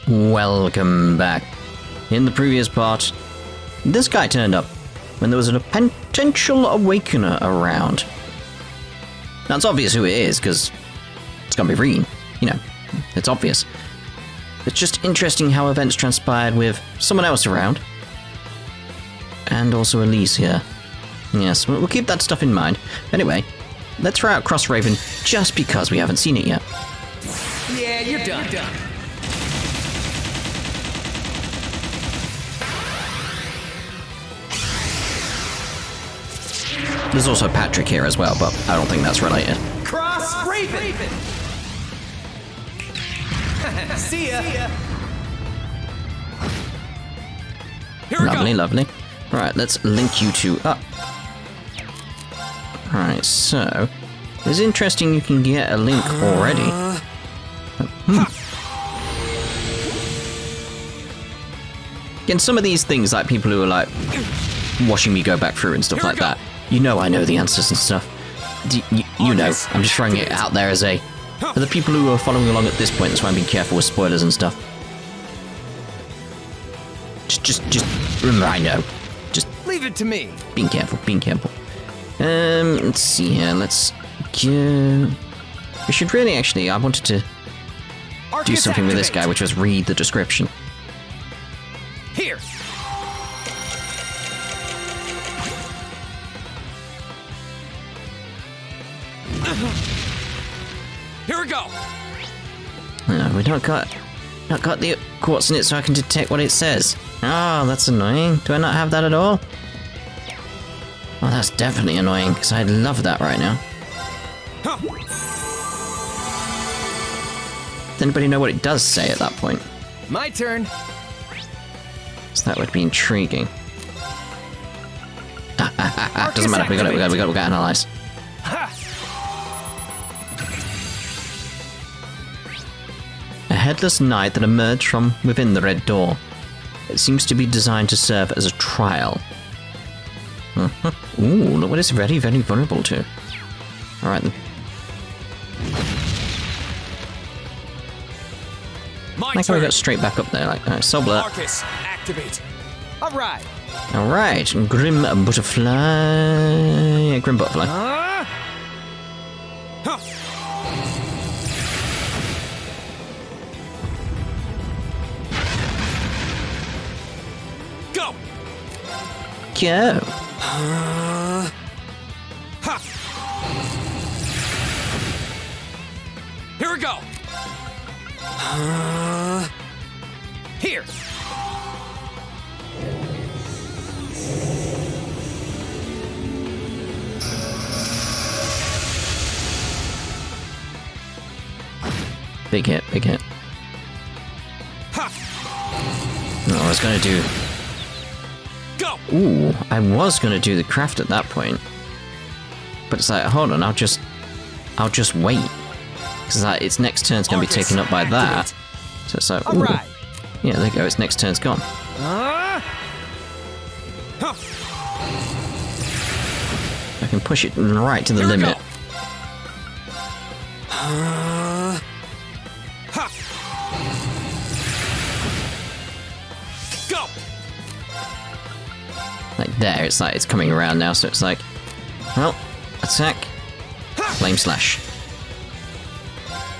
Welcome back. In the previous part, this guy turned up when there was a potential awakener around. Now it's obvious who it is, because it's gonna be Reen. You know, it's obvious. It's just interesting how events transpired with someone else around. And also Elise here. Yes, we'll keep that stuff in mind. Anyway, let's try out Cross Raven just because we haven't seen it yet. Yeah, you're done. You're done. There's also Patrick here as well, but I don't think that's related. Cross Raven! See ya! Here we Lovely, go. lovely. Right, let's link you two up. Alright, so... It's interesting you can get a link already. Again, some of these things, like people who are like watching me go back through and stuff like that, you know I know the answers and stuff. You know, I'm just throwing it out there as a... For the people who are following along at this point, that's why I'm being careful with spoilers and stuff. Just remember, I know. Just leave it to me. Being careful, being careful. Let's see here, let's go... We should really actually, I wanted to do something with this guy, which was read the description. Here. Here we go. No, we not got the quartz in it so I can detect what it says. Oh, that's annoying. Do I not have that at all? Oh, that's definitely annoying, because I love that right now. Does anybody know what it does say at that point? My turn. So that would be intriguing. Doesn't matter, we got to analyze. A headless knight that emerged from within the red door. It seems to be designed to serve as a trial. Ooh, look what it's very, very vulnerable to. Alright then. Like how we got straight back up there, like, alright, Sobler. Marcus, activate. Alright. Alright, Grim Butterfly. Yeah, Grim Butterfly. Go! Go! Here we go! Here! Big hit, big hit. No, I was gonna do... Go! Ooh, I was gonna do the craft at that point. But it's like, hold on, I'll just wait. Because like, its next turn's gonna be taken up by that. So it's like, ooh. Right. Yeah, there you go, its next turn's gone. I can push it right to the limit. Go! Like there, it's like, it's coming around now, so it's like, well, attack, flame slash.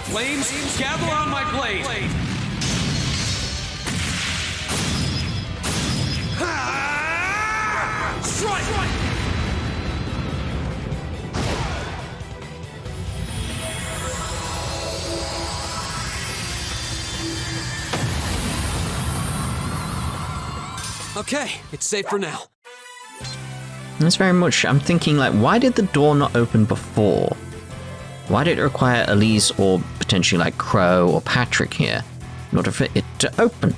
Flames, gather on my blade! Strike! Okay, it's safe for now. That's very much, I'm thinking like, why did the door not open before? Why did it require Elise or potentially like Crow or Patrick here in order for it to open?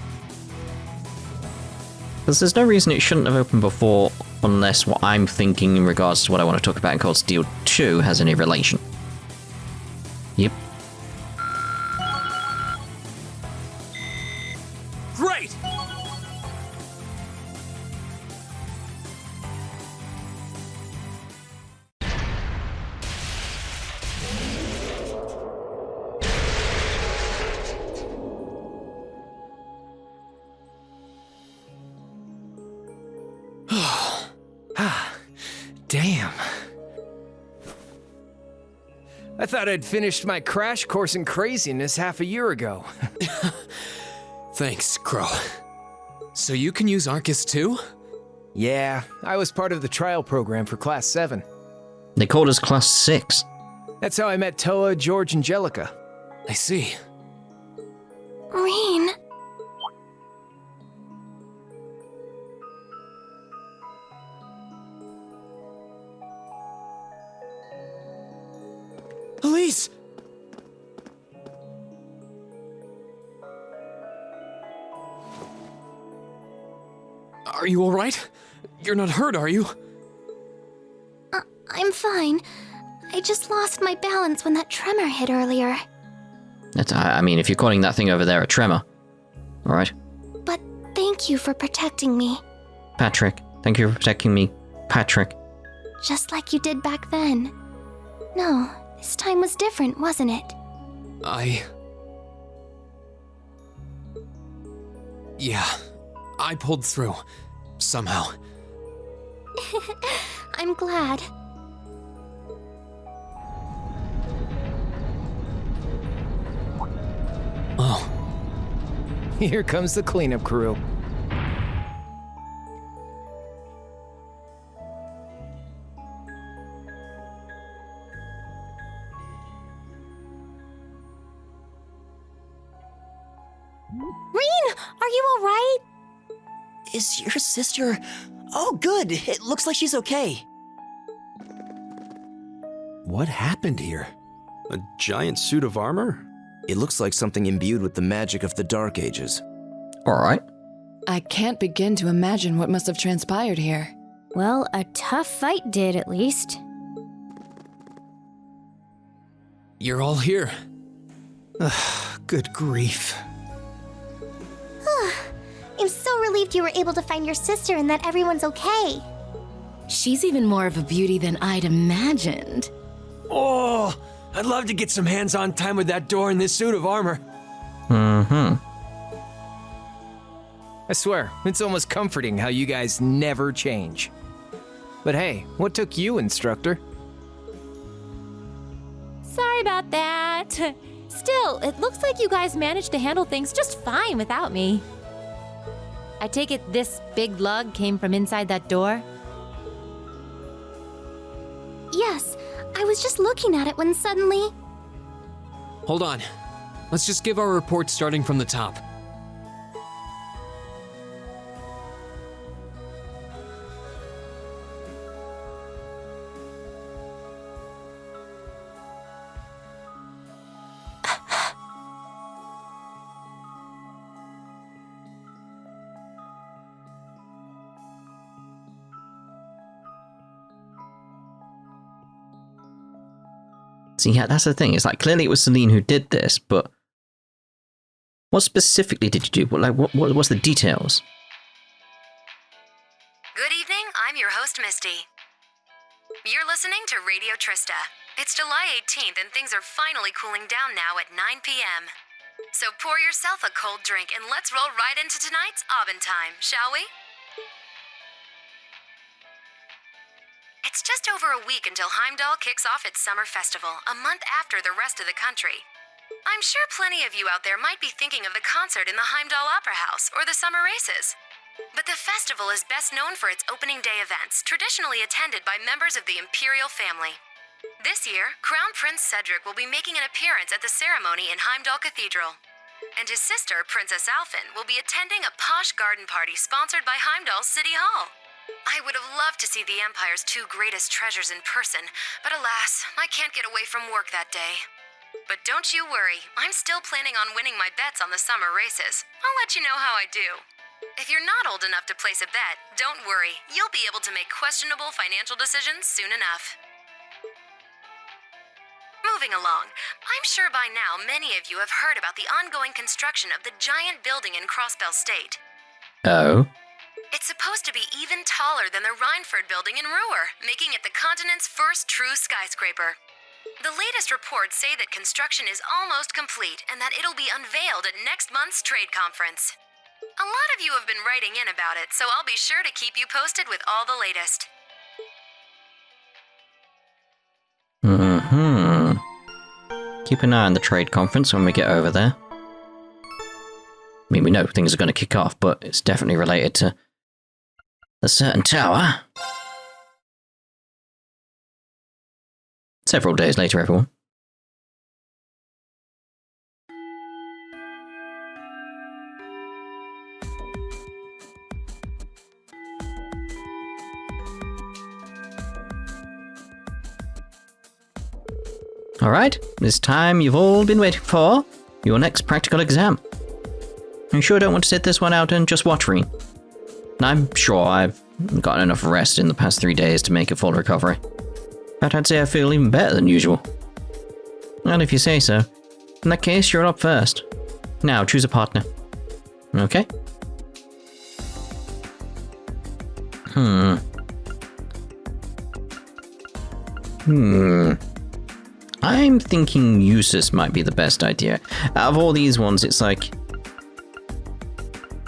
Because there's no reason it shouldn't have opened before unless what I'm thinking in regards to what I want to talk about in Cold Steel 2 has any relation. Yep. Great! Damn. I thought I'd finished my crash course in craziness half a year ago. Thanks, Crow. So you can use Arcus too? Yeah, I was part of the trial program for Class VII. They called us Class VI. That's how I met Toa, George, and Jellica. I see. Reen. Elise! Are you alright? You're not hurt, are you? I'm fine. I just lost my balance when that tremor hit earlier. I mean, if you're calling that thing over there a tremor. Alright. But thank you for protecting me. Patrick. Thank you for protecting me. Patrick. Just like you did back then. No, this time was different, wasn't it? Yeah, I pulled through. Somehow. I'm glad. Oh. Here comes the cleanup crew. Reen, are you alright? Is your sister... Oh, good. It looks like she's okay. What happened here? A giant suit of armor? It looks like something imbued with the magic of the Dark Ages. Alright. I can't begin to imagine what must have transpired here. Well, a tough fight did, at least. You're all here. Good grief. I'm so relieved you were able to find your sister and that everyone's okay. She's even more of a beauty than I'd imagined. Oh, I'd love to get some hands-on time with that door in this suit of armor. I swear, it's almost comforting how you guys never change. But hey, what took you, instructor? Sorry about that. Still, it looks like you guys managed to handle things just fine without me. I take it this big lug came from inside that door? Yes, I was just looking at it when suddenly... Hold on. Let's just give our report starting from the top. See, yeah, that's the thing. It's like, clearly it was Celine who did this, but what specifically did you do? What's the details? Good evening, I'm your host, Misty. You're listening to Radio Trista. It's July 18th and things are finally cooling down now at 9 p.m. So pour yourself a cold drink and let's roll right into tonight's Aubin time, shall we? It's just over a week until Heimdall kicks off its summer festival, a month after the rest of the country. I'm sure plenty of you out there might be thinking of the concert in the Heimdall Opera House or the summer races. But the festival is best known for its opening day events, traditionally attended by members of the Imperial family. This year, Crown Prince Cedric will be making an appearance at the ceremony in Heimdall Cathedral. And his sister, Princess Alphen, will be attending a posh garden party sponsored by Heimdall City Hall. I would have loved to see the Empire's two greatest treasures in person, but alas, I can't get away from work that day. But don't you worry, I'm still planning on winning my bets on the summer races. I'll let you know how I do. If you're not old enough to place a bet, don't worry, you'll be able to make questionable financial decisions soon enough. Moving along, I'm sure by now many of you have heard about the ongoing construction of the giant building in Crossbell State. Oh? It's supposed to be even taller than the Rhineford building in Ruhr, making it the continent's first true skyscraper. The latest reports say that construction is almost complete and that it'll be unveiled at next month's trade conference. A lot of you have been writing in about it, so I'll be sure to keep you posted with all the latest. keep an eye on the trade conference when we get over there. I mean, we know things are going to kick off, but it's definitely related to a certain tower. Several days later, everyone. Alright, this time you've all been waiting for your next practical exam. You sure don't want to sit this one out and just watch Reen? I'm sure I've gotten enough rest in the past 3 days to make a full recovery. But I'd say I feel even better than usual. Well, if you say so. In that case, you're up first. Now, choose a partner. Okay? I'm thinking Eustace might be the best idea. Out of all these ones, it's like...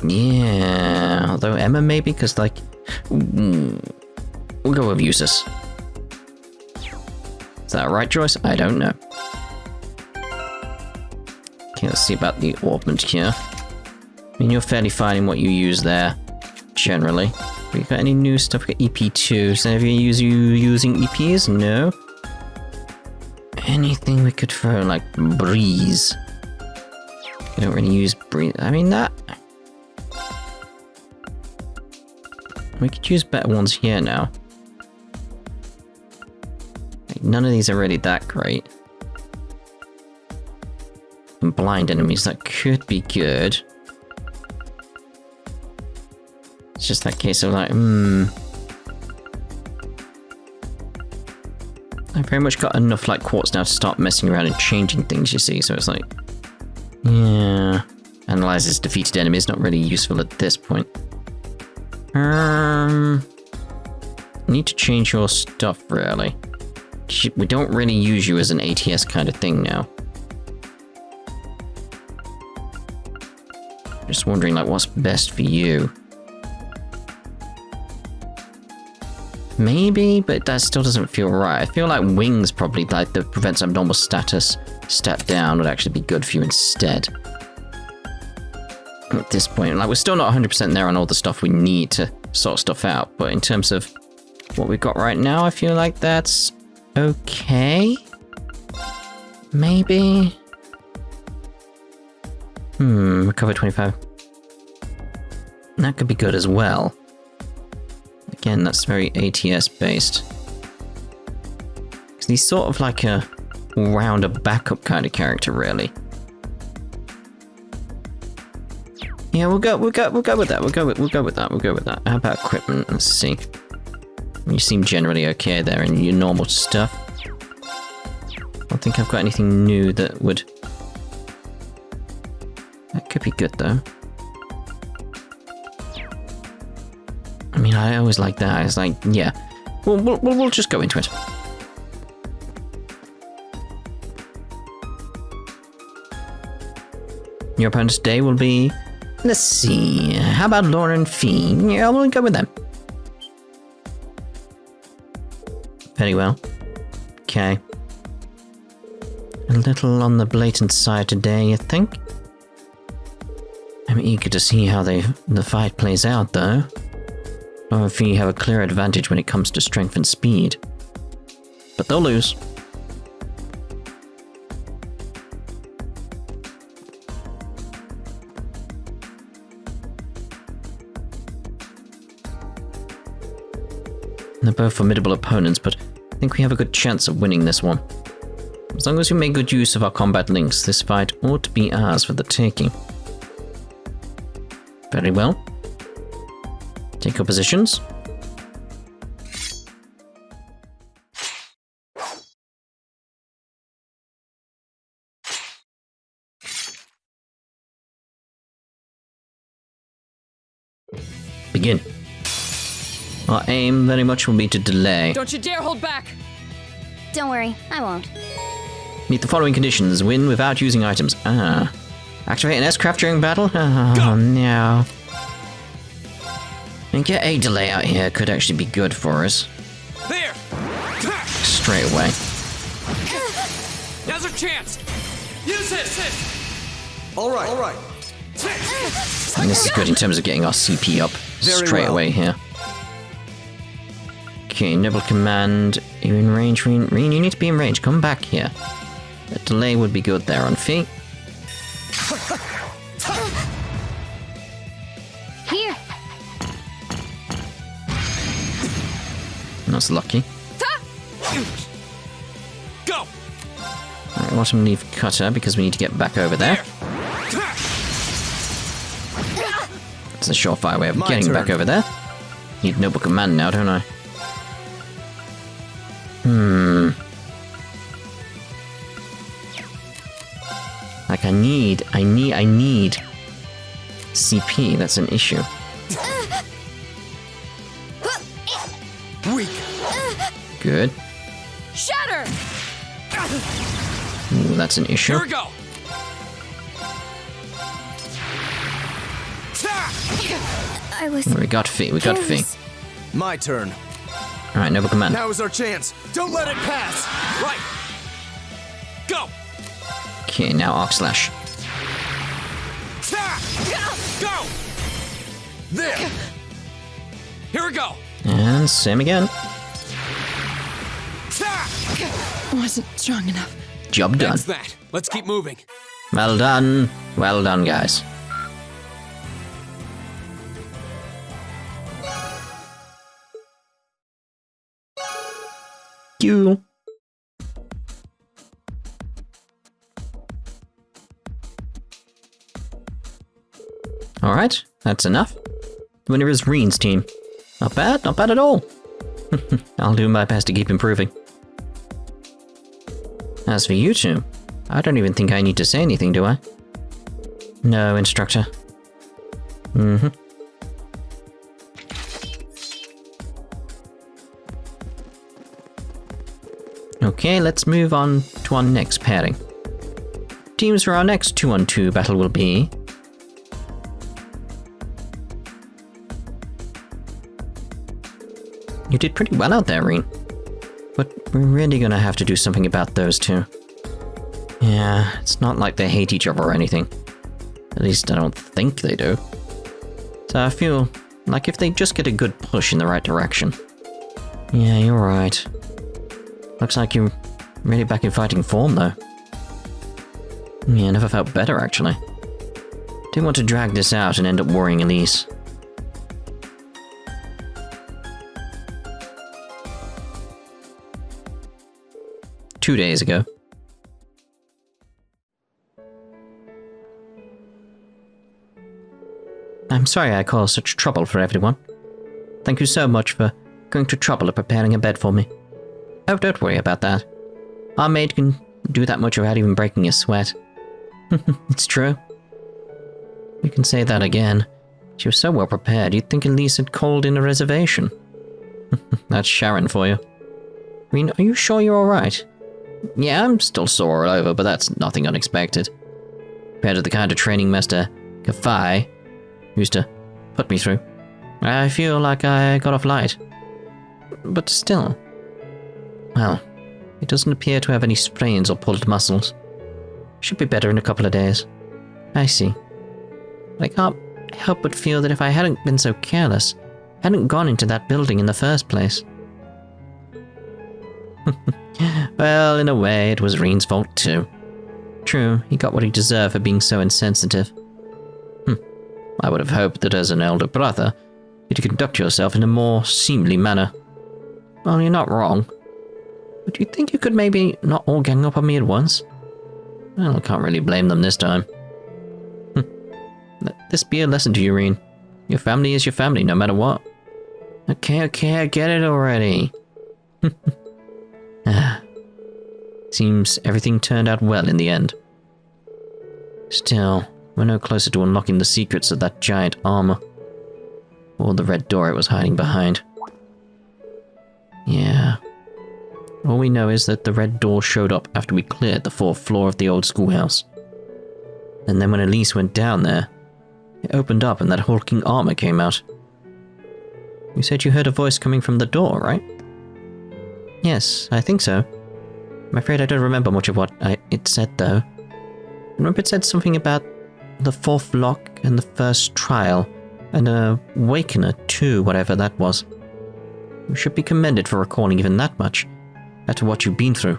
Yeah, although Emma maybe, because like... We'll go with Eustace. Is that a right choice? I don't know. Okay, let's see about the orbment here. I mean, you're fairly fine in what you use there, generally. We got any new stuff? We got EP2. So have you using EPs? No. Anything we could throw, like breeze. We don't really use breeze. I mean, that... We could use better ones here now. Like, none of these are really that great. And blind enemies, that could be good. It's just that case of like, I've very much got enough like quartz now to start messing around and changing things, you see, so it's like... Yeah... Analyzes defeated enemies, not really useful at this point. Need to change your stuff, really. We don't really use you as an ATS kind of thing now. Just wondering, like, what's best for you? Maybe, but that still doesn't feel right. I feel like wings probably, like, the prevents abnormal status stat down would actually be good for you instead. At this point, like, we're still not 100% there on all the stuff we need to sort stuff out, but in terms of what we've got right now, I feel like that's okay? Maybe? Recover 25. That could be good as well. Again, that's very ATS based. Because he's sort of like a all-rounder backup kind of character, really. Yeah, we'll go with that. We'll go with that. How about equipment? Let's see. You seem generally okay there in your normal stuff. I don't think I've got anything new that would... That could be good, though. I mean, I always like that. It's like, yeah. We'll just go into it. Your opponent's day will be... Let's see. How about Laura and Fee? Yeah, we'll go with them. Very well. Okay. A little on the blatant side today, you think? I'm eager to see how the fight plays out, though. Laura and Fee have a clear advantage when it comes to strength and speed. But they'll lose. They're both formidable opponents, but I think we have a good chance of winning this one. As long as we make good use of our combat links, this fight ought to be ours for the taking. Very well. Take your positions. Begin. Our aim very much will be to delay. Don't you dare hold back! Don't worry, I won't. Meet the following conditions. Win without using items. Activate an S-craft during battle? Oh, no. And get a delay out here could actually be good for us. There! Straight away. Now's our chance! Use it! All right. And this is good in terms of getting our CP up straight away here. Okay, Noble Command. Are you in range, Reen? Reen, you need to be in range. Come back here. A delay would be good there on feet. Here. That's lucky. Go! Alright, Autumn Leaf Cutter, because we need to get back over there. It's a surefire way of getting back over there. Need Noble Command now, don't I? Like, I need CP, that's an issue. Weak! Good. Shatter! Ooh, that's an issue. Here we go! I was. We got Fee, we got Fee. careless. My turn. Alright, Noble Command. Now is our chance. Don't let it pass. Right! Go! Okay, now Arc Slash. Go! There. Here we go! And same again. Wasn't strong enough. Job done. That's that. Let's keep moving. Well done. Well done, guys. You. Alright, that's enough. The winner is Reen's team. Not bad at all. I'll do my best to keep improving. As for you two, I don't even think I need to say anything, do I? No, instructor. Okay, let's move on to our next pairing. Teams for our next 2-on-2 battle will be... You did pretty well out there, Reen. But we're really gonna have to do something about those two. Yeah, it's not like they hate each other or anything. At least I don't think they do. So I feel like if they just get a good push in the right direction. Yeah, you're right. Looks like you're really back in fighting form, though. Yeah, never felt better, actually. Didn't want to drag this out and end up worrying Elise. Two days ago. I'm sorry I caused such trouble for everyone. Thank you so much for going to trouble of preparing a bed for me. Oh, don't worry about that. Our maid can do that much without even breaking a sweat. It's true. You can say that again. She was so well prepared, you'd think Elise had called in a reservation. That's Sharon for you. Reen, are you sure you're alright? Yeah, I'm still sore all over, but that's nothing unexpected. Compared to the kind of training Master Kafai used to put me through. I feel like I got off light. But still. Well, it doesn't appear to have any sprains or pulled muscles. Should be better in a couple of days. I see. But I can't help but feel that if I hadn't been so careless, hadn't gone into that building in the first place. Well, in a way, it was Reen's fault too. True, he got what he deserved for being so insensitive. I would have hoped that as an elder brother, you'd conduct yourself in a more seemly manner. Well, you're not wrong. But do you think you could maybe not all gang up on me at once? Well, I can't really blame them this time. Let this be a lesson to you, Reen. Your family is your family, no matter what. Okay, I get it already. Seems everything turned out well in the end. Still, we're no closer to unlocking the secrets of that giant armor. Or the red door it was hiding behind. Yeah. All we know is that the red door showed up after we cleared the 4th floor of the old schoolhouse. And then when Elise went down there, it opened up and that hulking armor came out. You said you heard a voice coming from the door, right? Yes, I think so. I'm afraid I don't remember much of what it said, though. Remember it said something about the fourth lock and the first trial, and a Awakener too, whatever that was. You should be commended for recalling even that much, after what you've been through.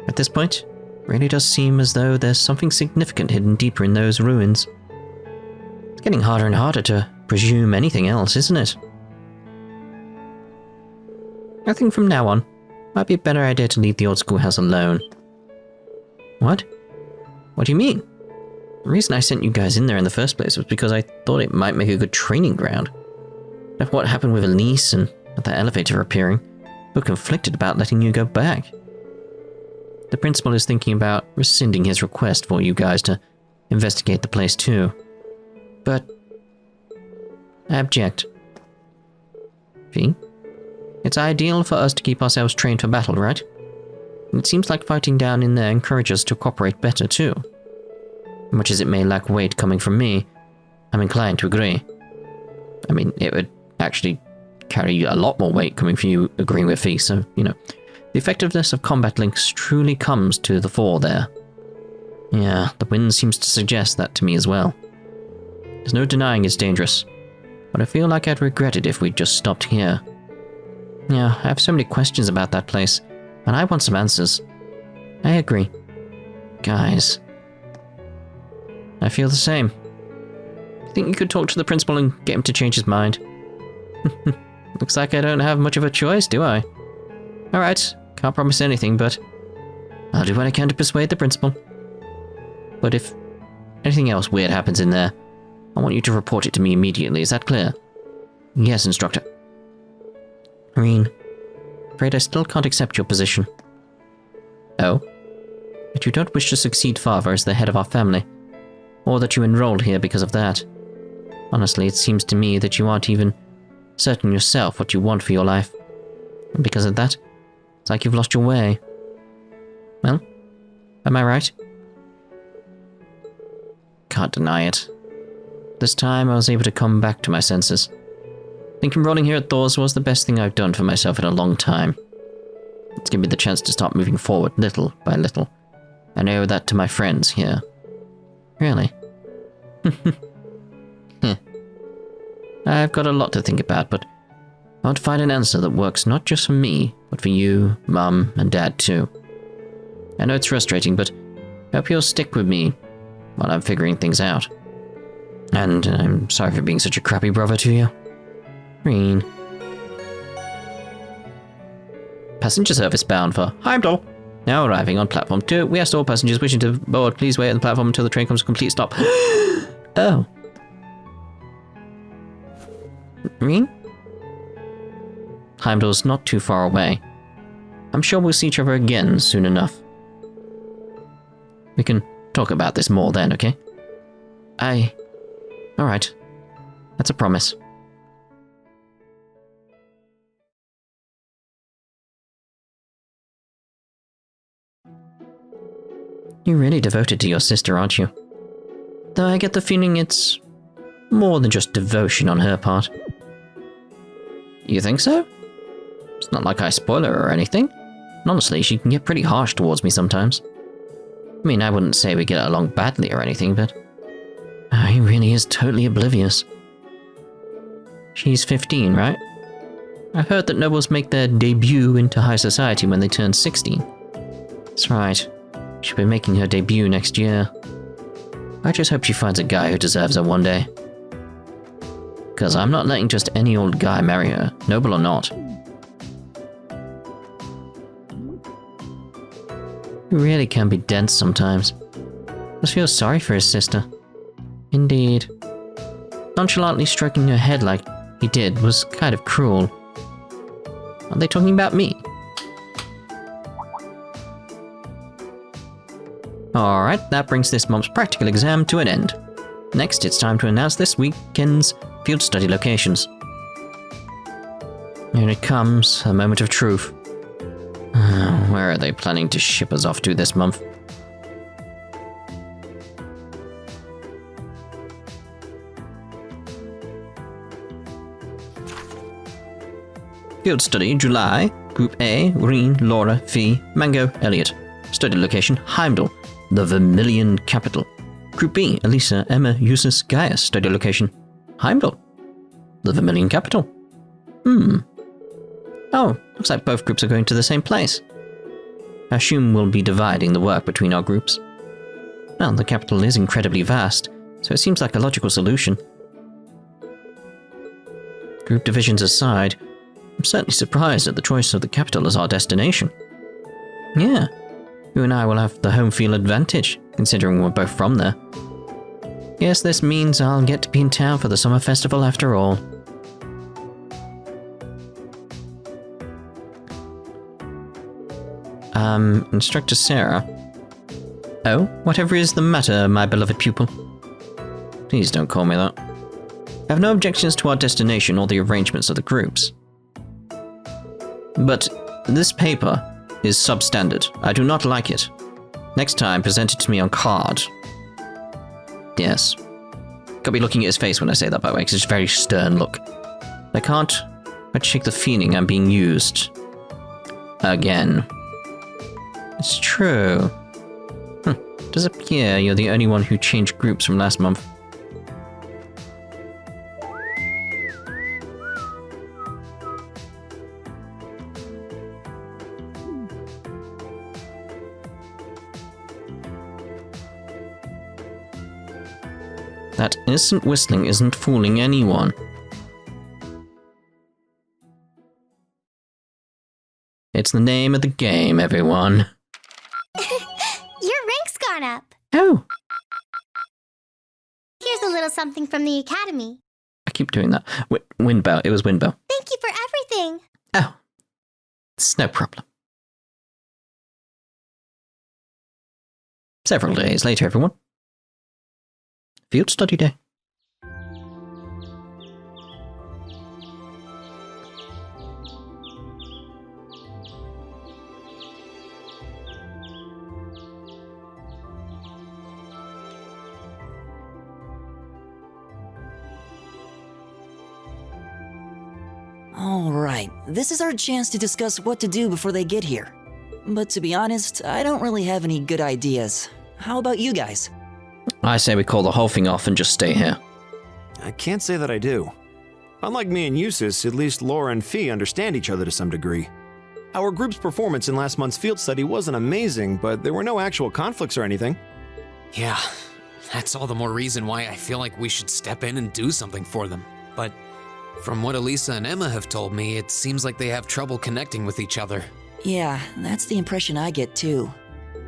At this point, it really does seem as though there's something significant hidden deeper in those ruins. It's getting harder and harder to presume anything else, isn't it? I think from now on, might be a better idea to leave the old schoolhouse alone. What? What do you mean? The reason I sent you guys in there in the first place was because I thought it might make a good training ground. After what happened with Elise and the elevator appearing, we're conflicted about letting you go back. The principal is thinking about rescinding his request for you guys to investigate the place too. But I object. V? It's ideal for us to keep ourselves trained for battle, right? And it seems like fighting down in there encourages us to cooperate better too. Much as it may lack weight coming from me, I'm inclined to agree. I mean, it would actually carry a lot more weight coming from you agreeing with V, so, you know, the effectiveness of combat links truly comes to the fore there. Yeah, the wind seems to suggest that to me as well. There's no denying it's dangerous, but I feel like I'd regret it if we'd just stopped here. Yeah, I have so many questions about that place, and I want some answers. I agree. Guys. I feel the same. Think you could talk to the principal and get him to change his mind? Looks like I don't have much of a choice, do I? Alright, can't promise anything, but I'll do what I can to persuade the principal. But if anything else weird happens in there, I want you to report it to me immediately, is that clear? Yes, Instructor. Reen, afraid I still can't accept your position. Oh? That you don't wish to succeed Father as the head of our family, or that you enrolled here because of that. Honestly, it seems to me that you aren't even certain yourself what you want for your life. And because of that, it's like you've lost your way. Well, am I right? Can't deny it. This time I was able to come back to my senses. I think enrolling here at Thors was the best thing I've done for myself in a long time. It's given me the chance to start moving forward little by little. And I owe that to my friends here. Really? I've got a lot to think about, but I want to find an answer that works not just for me, but for you, Mum, and Dad too. I know it's frustrating, but I hope you'll stick with me while I'm figuring things out. And I'm sorry for being such a crappy brother to you. Reen. Passenger service bound for Heimdall. Now arriving on platform 2. We asked all passengers wishing to board, please wait on the platform until the train comes to a complete stop. Oh. Reen? Heimdall's not too far away. I'm sure we'll see each other again soon enough. We can talk about this more then, okay? Alright. That's a promise. You're really devoted to your sister, aren't you? Though I get the feeling it's more than just devotion on her part. You think so? It's not like I spoil her or anything. And honestly, she can get pretty harsh towards me sometimes. I mean, I wouldn't say we get along badly or anything, but he really is totally oblivious. She's 15, right? I've heard that nobles make their debut into high society when they turn 16. That's right. She'll be making her debut next year. I just hope she finds a guy who deserves her one day. Because I'm not letting just any old guy marry her, noble or not. He really can be dense sometimes. Just feel sorry for his sister. Indeed. Nonchalantly stroking her head like he did was kind of cruel. Are they talking about me? Alright, that brings this month's practical exam to an end. Next, it's time to announce this weekend's field study locations. Here it comes, a moment of truth. Where are they planning to ship us off to this month? Field study, July. Group A, Reen, Laura, Fee, Mango, Elliot. Study location, Heimdall. The Vermilion Capital. Group B, Elisa, Emma, Eustace, Gaius. Study location, Heimdall. The Vermilion Capital. Oh, looks like both groups are going to the same place. I assume we'll be dividing the work between our groups. Well, the capital is incredibly vast, so it seems like a logical solution. Group divisions aside, I'm certainly surprised at the choice of the capital as our destination. Yeah, you and I will have the home field advantage, considering we're both from there. Guess this means I'll get to be in town for the summer festival after all. Instructor Sarah. Oh, whatever is the matter, my beloved pupil? Please don't call me that. I have no objections to our destination or the arrangements of the groups. But this paper is substandard. I do not like it. Next time, present it to me on card. Yes. Gotta be looking at his face when I say that, by the way, because it's a very stern look. I can't shake the feeling I'm being used. Again. It's true. It does appear you're the only one who changed groups from last month. That innocent whistling isn't fooling anyone. It's the name of the game, everyone. Your rank's gone up. Oh. Here's a little something from the academy. I keep doing that. Windbell. It was Windbell. Thank you for everything. Oh. It's no problem. Several days later, everyone. Field study day. All right, this is our chance to discuss what to do before they get here. But to be honest, I don't really have any good ideas. How about you guys? I say we call the whole thing off and just stay here. I can't say that I do. Unlike me and Eustace, at least Laura and Fee understand each other to some degree. Our group's performance in last month's field study wasn't amazing, but there were no actual conflicts or anything. Yeah, that's all the more reason why I feel like we should step in and do something for them. But from what Elisa and Emma have told me, it seems like they have trouble connecting with each other. Yeah, that's the impression I get too.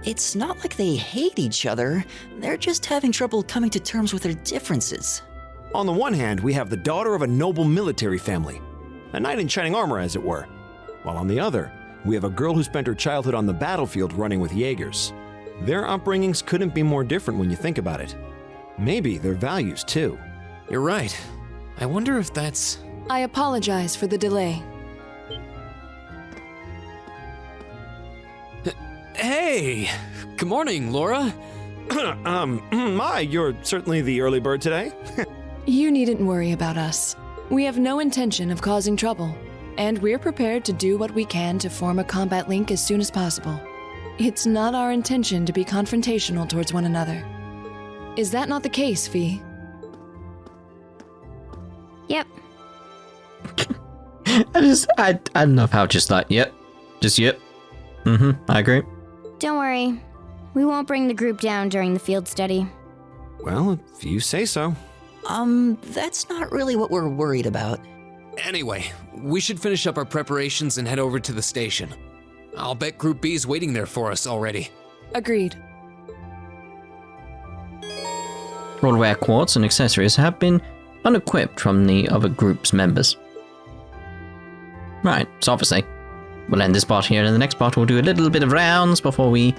It's not like they hate each other, they're just having trouble coming to terms with their differences. On the one hand, we have the daughter of a noble military family, a knight in shining armor as it were, while on the other, we have a girl who spent her childhood on the battlefield running with Jaegers. Their upbringings couldn't be more different when you think about it. Maybe their values too. You're right. I wonder if that's... I apologize for the delay. Hey! Good morning, Laura. You're certainly the early bird today. You needn't worry about us. We have no intention of causing trouble, and we're prepared to do what we can to form a combat link as soon as possible. It's not our intention to be confrontational towards one another. Is that not the case, Fee? Yep. I love how just like, yep. Just yep. I agree. Don't worry. We won't bring the group down during the field study. Well, if you say so. That's not really what we're worried about. Anyway, we should finish up our preparations and head over to the station. I'll bet Group B's waiting there for us already. Agreed. Rollwear quartz and accessories have been unequipped from the other group's members. Right, so obviously, we'll end this part here, and in the next part we'll do a little bit of rounds before we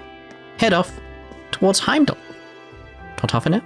head off towards Heimdall. Ta-ta for now.